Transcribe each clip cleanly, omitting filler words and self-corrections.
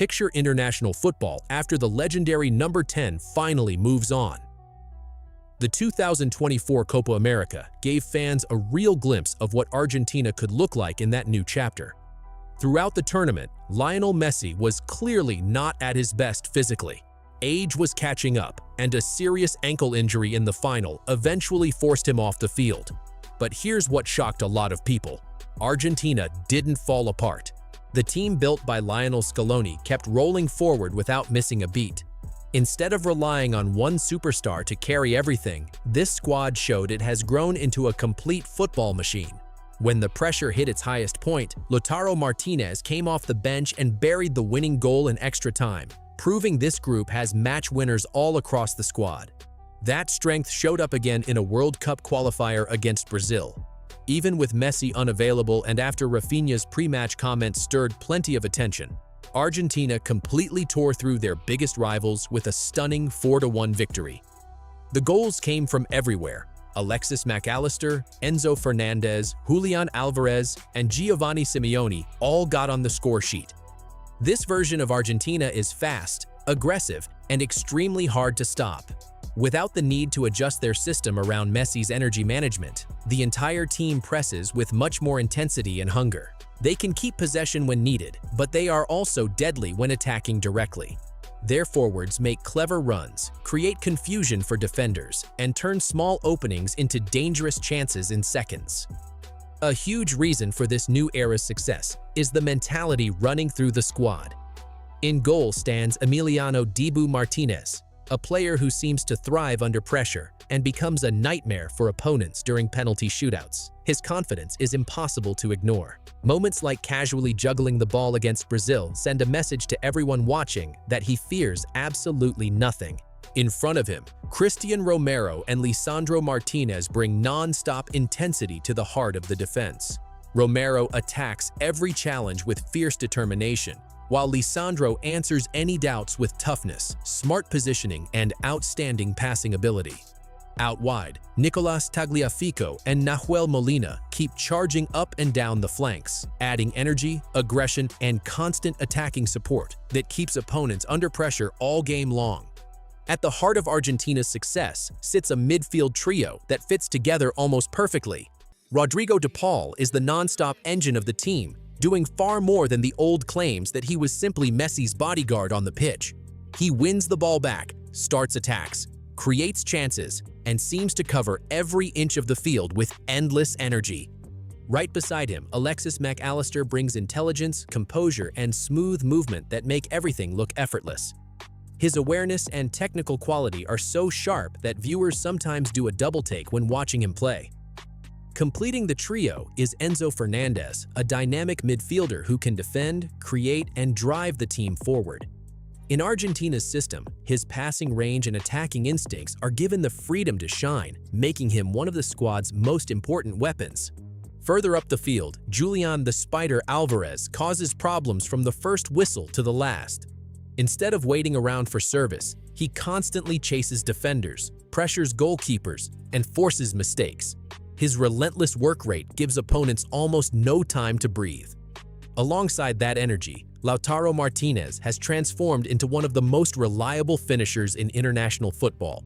picture international football after the legendary number 10 finally moves on. The 2024 Copa America gave fans a real glimpse of what Argentina could look like in that new chapter. Throughout the tournament, Lionel Messi was clearly not at his best physically. Age was catching up, and a serious ankle injury in the final eventually forced him off the field. But here's what shocked a lot of people. Argentina didn't fall apart. The team built by Lionel Scaloni kept rolling forward without missing a beat. Instead of relying on one superstar to carry everything, this squad showed it has grown into a complete football machine. When the pressure hit its highest point, Lautaro Martinez came off the bench and buried the winning goal in extra time, proving this group has match winners all across the squad. That strength showed up again in a World Cup qualifier against Brazil. Even with Messi unavailable and after Rafinha's pre-match comments stirred plenty of attention, Argentina completely tore through their biggest rivals with a stunning 4-1 victory. The goals came from everywhere. Alexis Mac Allister, Enzo Fernandez, Julian Alvarez, and Giovanni Simeone all got on the score sheet. This version of Argentina is fast, aggressive, and extremely hard to stop. Without the need to adjust their system around Messi's energy management, the entire team presses with much more intensity and hunger. They can keep possession when needed, but they are also deadly when attacking directly. Their forwards make clever runs, create confusion for defenders, and turn small openings into dangerous chances in seconds. A huge reason for this new era's success is the mentality running through the squad. In goal stands Emiliano Dibu Martinez, a player who seems to thrive under pressure and becomes a nightmare for opponents during penalty shootouts. His confidence is impossible to ignore. Moments like casually juggling the ball against Brazil send a message to everyone watching that he fears absolutely nothing. In front of him, Cristian Romero and Lisandro Martinez bring non-stop intensity to the heart of the defense. Romero attacks every challenge with fierce determination, while Lisandro answers any doubts with toughness, smart positioning, and outstanding passing ability. Out wide, Nicolas Tagliafico and Nahuel Molina keep charging up and down the flanks, adding energy, aggression, and constant attacking support that keeps opponents under pressure all game long. At the heart of Argentina's success sits a midfield trio that fits together almost perfectly. Rodrigo de Paul is the non-stop engine of the team, doing far more than the old claims that he was simply Messi's bodyguard on the pitch. He wins the ball back, starts attacks, creates chances, and seems to cover every inch of the field with endless energy. Right beside him, Alexis Mac Allister brings intelligence, composure, and smooth movement that make everything look effortless. His awareness and technical quality are so sharp that viewers sometimes do a double take when watching him play. Completing the trio is Enzo Fernandez, a dynamic midfielder who can defend, create, and drive the team forward. In Argentina's system, his passing range and attacking instincts are given the freedom to shine, making him one of the squad's most important weapons. Further up the field, Julian the Spider Alvarez causes problems from the first whistle to the last. Instead of waiting around for service, he constantly chases defenders, pressures goalkeepers, and forces mistakes. His relentless work rate gives opponents almost no time to breathe. Alongside that energy, Lautaro Martinez has transformed into one of the most reliable finishers in international football.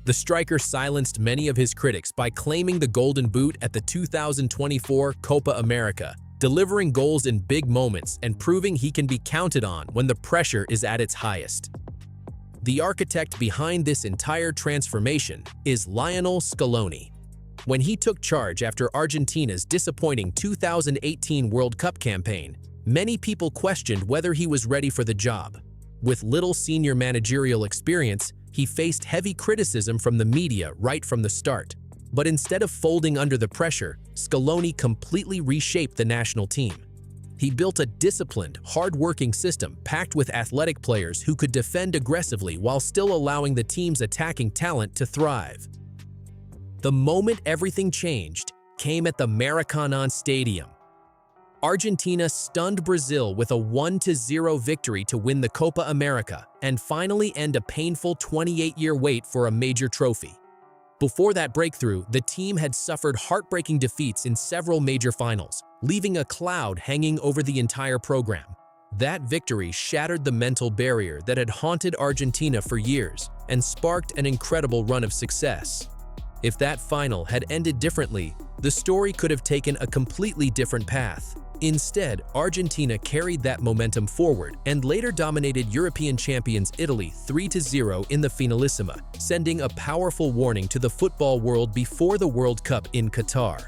The striker silenced many of his critics by claiming the Golden Boot at the 2024 Copa America, delivering goals in big moments and proving he can be counted on when the pressure is at its highest. The architect behind this entire transformation is Lionel Scaloni. When he took charge after Argentina's disappointing 2018 World Cup campaign, many people questioned whether he was ready for the job. With little senior managerial experience, he faced heavy criticism from the media right from the start. But instead of folding under the pressure, Scaloni completely reshaped the national team. He built a disciplined, hard-working system packed with athletic players who could defend aggressively while still allowing the team's attacking talent to thrive. The moment everything changed came at the Maracanã Stadium. Argentina stunned Brazil with a 1-0 victory to win the Copa America and finally end a painful 28-year wait for a major trophy. Before that breakthrough, the team had suffered heartbreaking defeats in several major finals, leaving a cloud hanging over the entire program. That victory shattered the mental barrier that had haunted Argentina for years and sparked an incredible run of success. If that final had ended differently, the story could have taken a completely different path. Instead, Argentina carried that momentum forward and later dominated European champions Italy 3-0 in the Finalissima, sending a powerful warning to the football world before the World Cup in Qatar.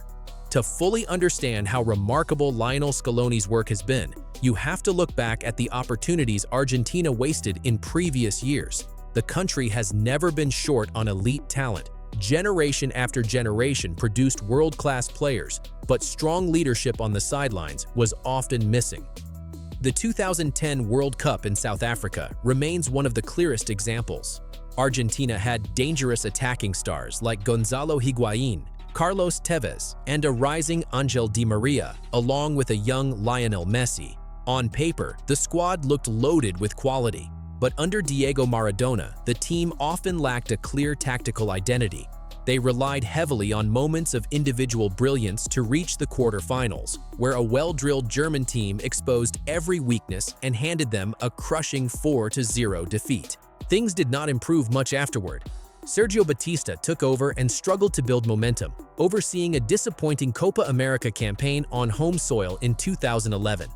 To fully understand how remarkable Lionel Scaloni's work has been, you have to look back at the opportunities Argentina wasted in previous years. The country has never been short on elite talent. Generation after generation produced world-class players, but strong leadership on the sidelines was often missing. The 2010 World Cup in South Africa remains one of the clearest examples. Argentina had dangerous attacking stars like Gonzalo Higuaín, Carlos Tevez, and a rising Angel Di Maria, along with a young Lionel Messi. On paper, the squad looked loaded with quality. But under Diego Maradona, the team often lacked a clear tactical identity. They relied heavily on moments of individual brilliance to reach the quarterfinals, where a well-drilled German team exposed every weakness and handed them a crushing 4-0 defeat. Things did not improve much afterward. Sergio Batista took over and struggled to build momentum, overseeing a disappointing Copa America campaign on home soil in 2011.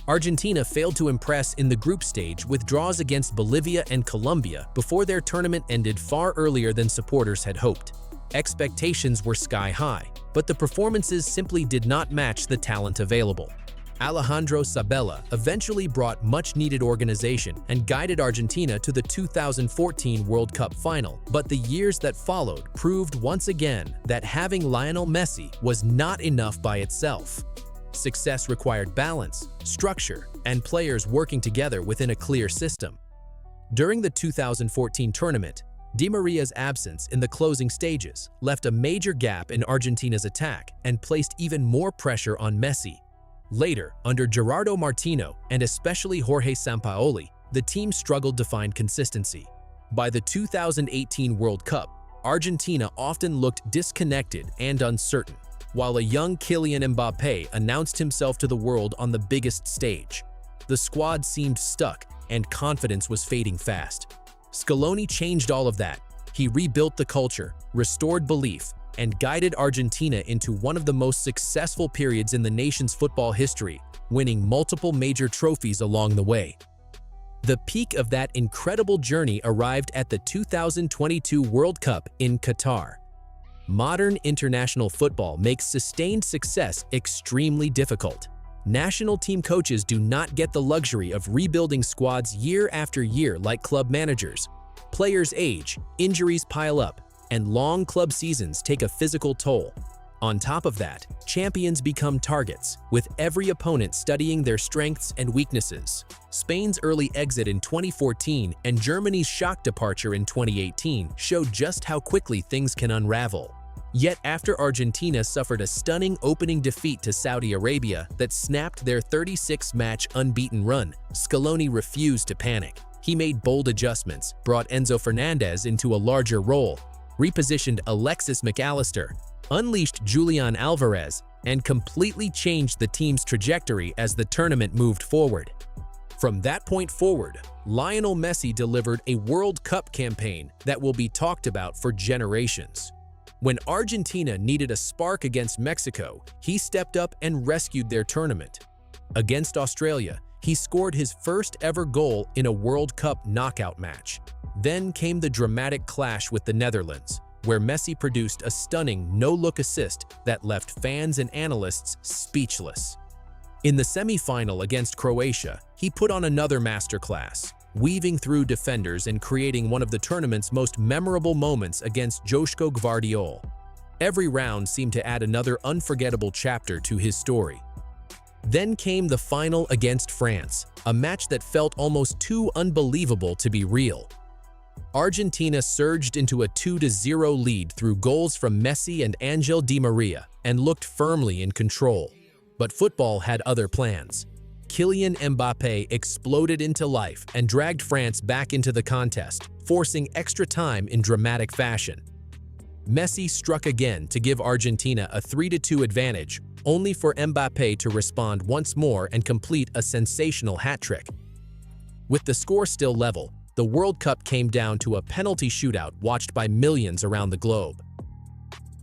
Argentina failed to impress in the group stage with draws against Bolivia and Colombia before their tournament ended far earlier than supporters had hoped. Expectations were sky high, but the performances simply did not match the talent available. Alejandro Sabella eventually brought much-needed organization and guided Argentina to the 2014 World Cup final, but the years that followed proved once again that having Lionel Messi was not enough by itself. Success required balance, structure, and players working together within a clear system. During the 2014 tournament, Di Maria's absence in the closing stages left a major gap in Argentina's attack and placed even more pressure on Messi. Later, under Gerardo Martino and especially Jorge Sampaoli, the team struggled to find consistency. By the 2018 World Cup, Argentina often looked disconnected and uncertain, while a young Kylian Mbappé announced himself to the world on the biggest stage. The squad seemed stuck, and confidence was fading fast. Scaloni changed all of that. He rebuilt the culture, restored belief, and guided Argentina into one of the most successful periods in the nation's football history, winning multiple major trophies along the way. The peak of that incredible journey arrived at the 2022 World Cup in Qatar. Modern international football makes sustained success extremely difficult. National team coaches do not get the luxury of rebuilding squads year after year like club managers. Players age, injuries pile up, and long club seasons take a physical toll. On top of that, champions become targets, with every opponent studying their strengths and weaknesses. Spain's early exit in 2014 and Germany's shock departure in 2018 showed just how quickly things can unravel. Yet after Argentina suffered a stunning opening defeat to Saudi Arabia that snapped their 36-match unbeaten run, Scaloni refused to panic. He made bold adjustments, brought Enzo Fernandez into a larger role, repositioned Alexis McAllister, unleashed Julian Alvarez, and completely changed the team's trajectory as the tournament moved forward. From that point forward, Lionel Messi delivered a World Cup campaign that will be talked about for generations. When Argentina needed a spark against Mexico, he stepped up and rescued their tournament. Against Australia, he scored his first ever goal in a World Cup knockout match. Then came the dramatic clash with the Netherlands, where Messi produced a stunning no-look assist that left fans and analysts speechless. In the semi-final against Croatia, he put on another masterclass, weaving through defenders and creating one of the tournament's most memorable moments against Joško Gvardiol. Every round seemed to add another unforgettable chapter to his story. Then came the final against France, a match that felt almost too unbelievable to be real. Argentina surged into a 2-0 lead through goals from Messi and Angel Di Maria and looked firmly in control. But football had other plans. Kylian Mbappé exploded into life and dragged France back into the contest, forcing extra time in dramatic fashion. Messi struck again to give Argentina a 3-2 advantage, only for Mbappé to respond once more and complete a sensational hat-trick. With the score still level, the World Cup came down to a penalty shootout watched by millions around the globe.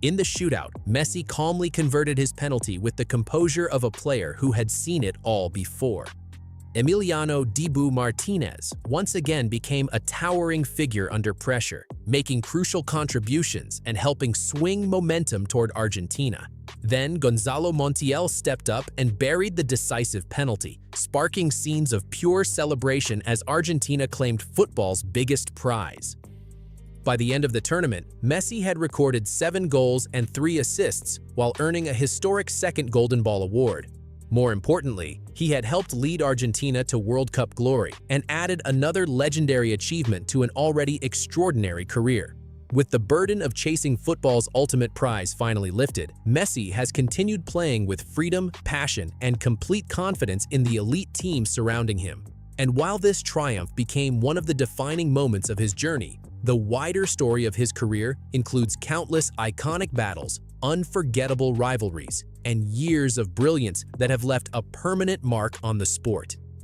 In the shootout, Messi calmly converted his penalty with the composure of a player who had seen it all before. Emiliano Dibu Martinez once again became a towering figure under pressure, making crucial contributions and helping swing momentum toward Argentina. Then Gonzalo Montiel stepped up and buried the decisive penalty, sparking scenes of pure celebration as Argentina claimed football's biggest prize. By the end of the tournament, Messi had recorded 7 goals and 3 assists while earning a historic second Golden Ball award. More importantly, he had helped lead Argentina to World Cup glory and added another legendary achievement to an already extraordinary career. With the burden of chasing football's ultimate prize finally lifted, Messi has continued playing with freedom, passion, and complete confidence in the elite team surrounding him. And while this triumph became one of the defining moments of his journey, the wider story of his career includes countless iconic battles, unforgettable rivalries, and years of brilliance that have left a permanent mark on the sport.